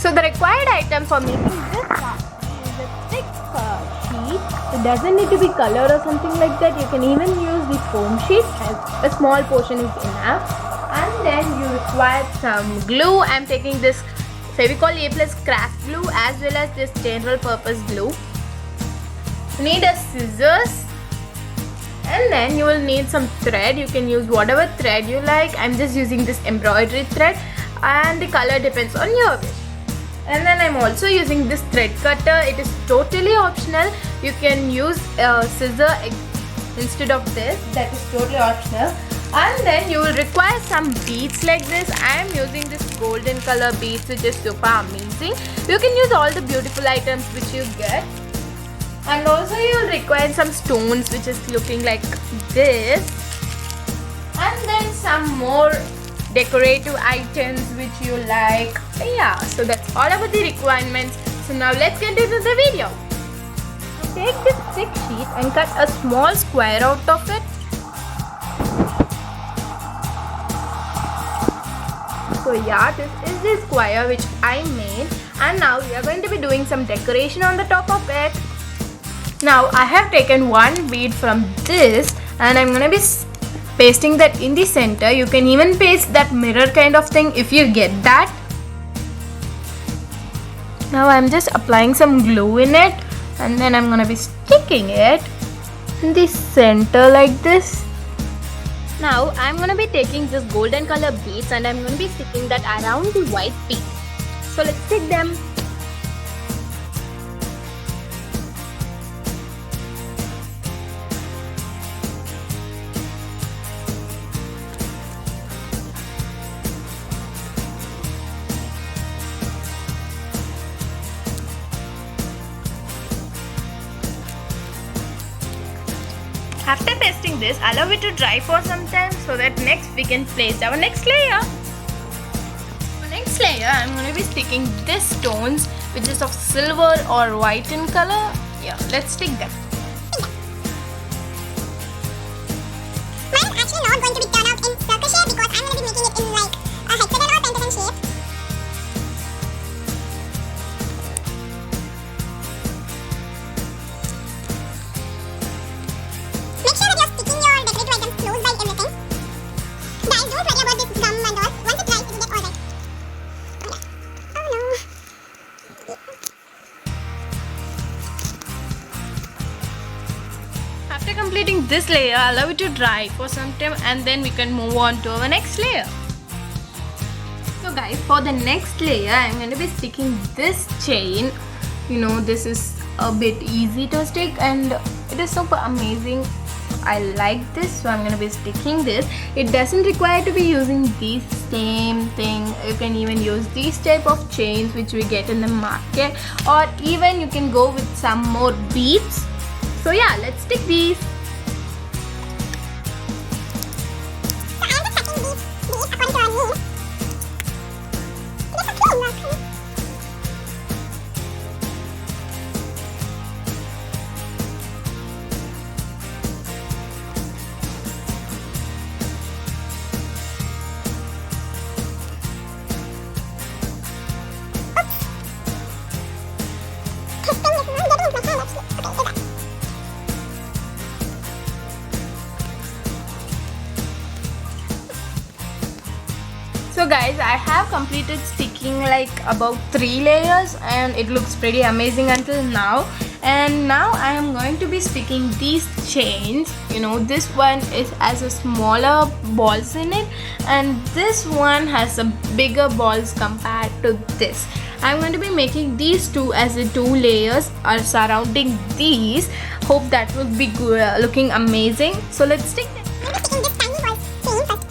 So the required item for making this raffi is a thick sheet. It doesn't need to be colored or something like that. You can even use the foam sheet, as a small portion is enough. And then you require some glue. I'm taking this Fevicol A+ craft glue as well as this general purpose glue. You need a scissors, and then you will need some thread. You can use whatever thread you like. I'm just using this embroidery thread, and the color depends on your wish. And then I'm also using this thread cutter. It is totally optional. You can use a scissor instead of this. That is totally optional. And then you will require some beads like this. I am using this golden color beads, which is super amazing. You can use all the beautiful items which you get. And also you will require some stones, which is looking like this. And then some more decorative items which you like. Yeah, so that's all about the requirements. So now let's get into the video. Take this thick sheet and cut a small square out of it. So yeah, this is the square which I made, and now we are going to be doing some decoration on the top of it. Now I have taken one bead from this, and I'm gonna be pasting that in the center. You can even paste that mirror kind of thing if you get that. Now I'm just applying some glue in it, and then I'm gonna be sticking it in the center like this. Now I'm gonna be taking this golden color beads, and I'm gonna be sticking that around the white bead. So let's stick them. After pasting this, allow it to dry for some time so that next we can place our next layer. For next layer, I'm going to be sticking these stones, which is of silver or white in color. Yeah, let's stick them. Mine is actually not going to be turned out in circle shape because I'm going to be making it in like a hexagon or pentagon shape. Make sure that you're sticking your decorative items close by everything. Guys, don't worry about this gum and all. Once it dries, it will get alright. Oh no. After completing this layer, allow it to dry for some time, and then we can move on to our next layer. So guys, for the next layer, I'm going to be sticking this chain. You know, this is a bit easy to stick, and it is super amazing. I like this, so I'm going to be sticking this. It doesn't require to be using the same thing. You can even use these type of chains which we get in the market, or even you can go with some more beads. So yeah, let's stick these. So I'm just cutting these according to our need. It is a clean work. So guys, I have completed sticking like about 3 layers, and it looks pretty amazing until now. And now I am going to be sticking these chains. You know, this one is as a smaller balls in it, and this one has some bigger balls compared to this. I'm going to be making these two as the 2 layers are surrounding these. Hope that will be looking amazing. So let's stick them. I'm just sticking this tiny ball chain first.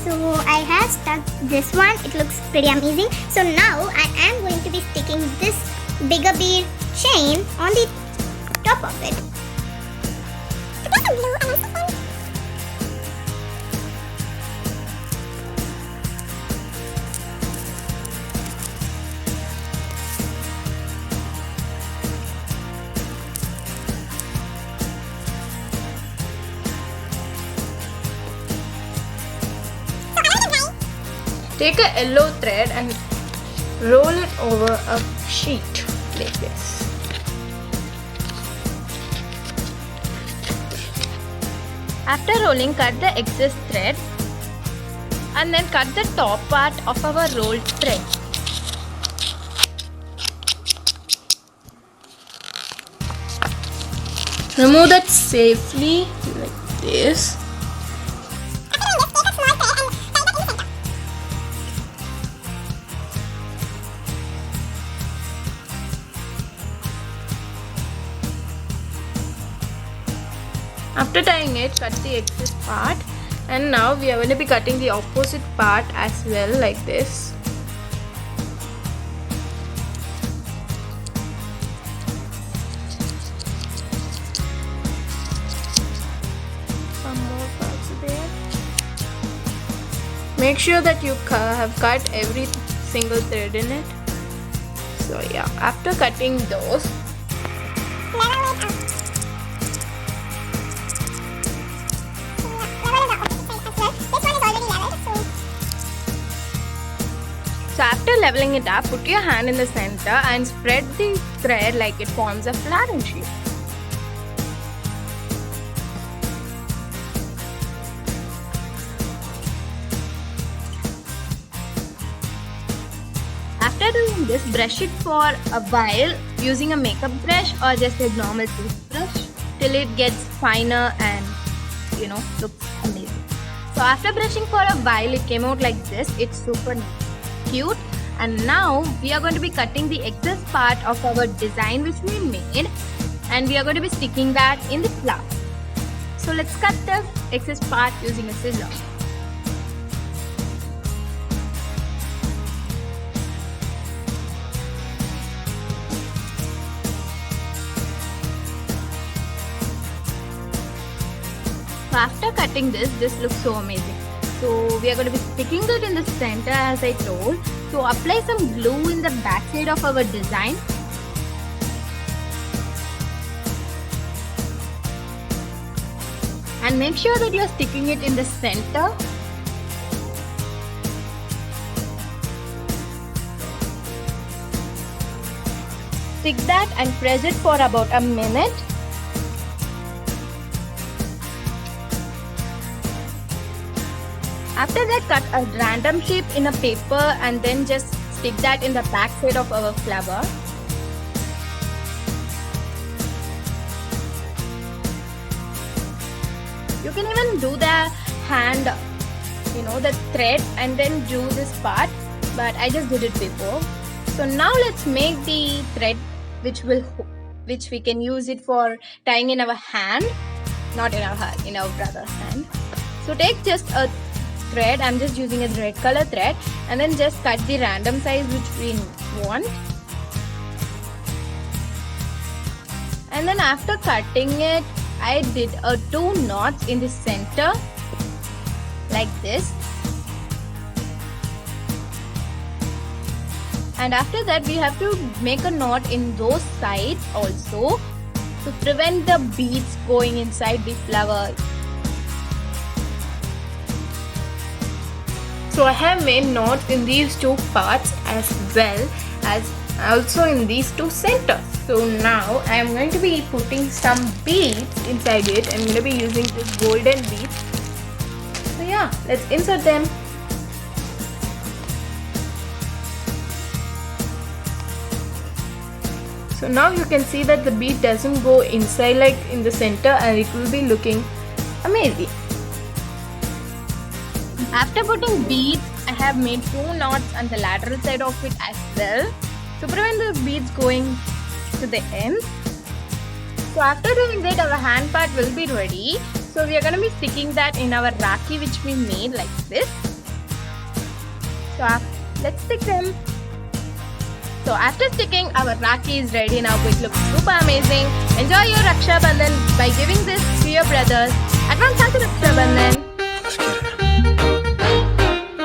So I have stuck this one. It looks pretty amazing. So now I am going to be sticking this bigger bead chain on the top of it. So there's some glue and also some take a yellow thread and roll it over a sheet like this. After rolling, cut the excess thread and then cut the top part of our rolled thread. Remove that safely like this. After tying it, cut the excess part, and now we are going to be cutting the opposite part as well like this. Some more parts there. Make sure that you have cut every single thread in it. So yeah, after cutting those, so after leveling it up, put your hand in the center and spread the thread like it forms a flower shape. After doing this, brush it for a while using a makeup brush or just a normal toothbrush till it gets finer and looks amazing. So after brushing for a while, it came out like this. It's super cute. And now we are going to be cutting the excess part of our design which we made, and we are going to be sticking that in the flower. So let's cut the excess part using a scissor. So after cutting this looks so amazing. So we are going to be sticking it in the center as I told. So apply some glue in the back side of our design. And make sure that you are sticking it in the center. Stick that and press it for about a minute. After that, cut a random shape in a paper and then just stick that in the back side of our flower. You can even do the hand, the thread and then do this part, but I just did it before. So now let's make the thread which we can use it for tying in our hand, not in our hand, in our brother's hand. So take just a thread, I'm just using a red color thread, and then just cut the random size which we want. And then after cutting it, I did 2 knots in the center like this. And after that we have to make a knot in those sides also to prevent the beads going inside the flower. So I have made knots in these 2 parts as well as also in these 2 centers. So now I am going to be putting some beads inside it. I'm going to be using this golden beads. So yeah, let's insert them. So now you can see that the bead doesn't go inside like in the center, and it will be looking amazing. After putting beads, I have made 2 knots on the lateral side of it as well to prevent the beads going to the end. So after doing that, our hand part will be ready. So we are going to be sticking that in our Rakhi which we made like this. So let's stick them. So after sticking, our Rakhi is ready now. It looks super amazing. Enjoy your Raksha Bandhan by giving this to your brothers. Advance Happy Raksha Bandhan.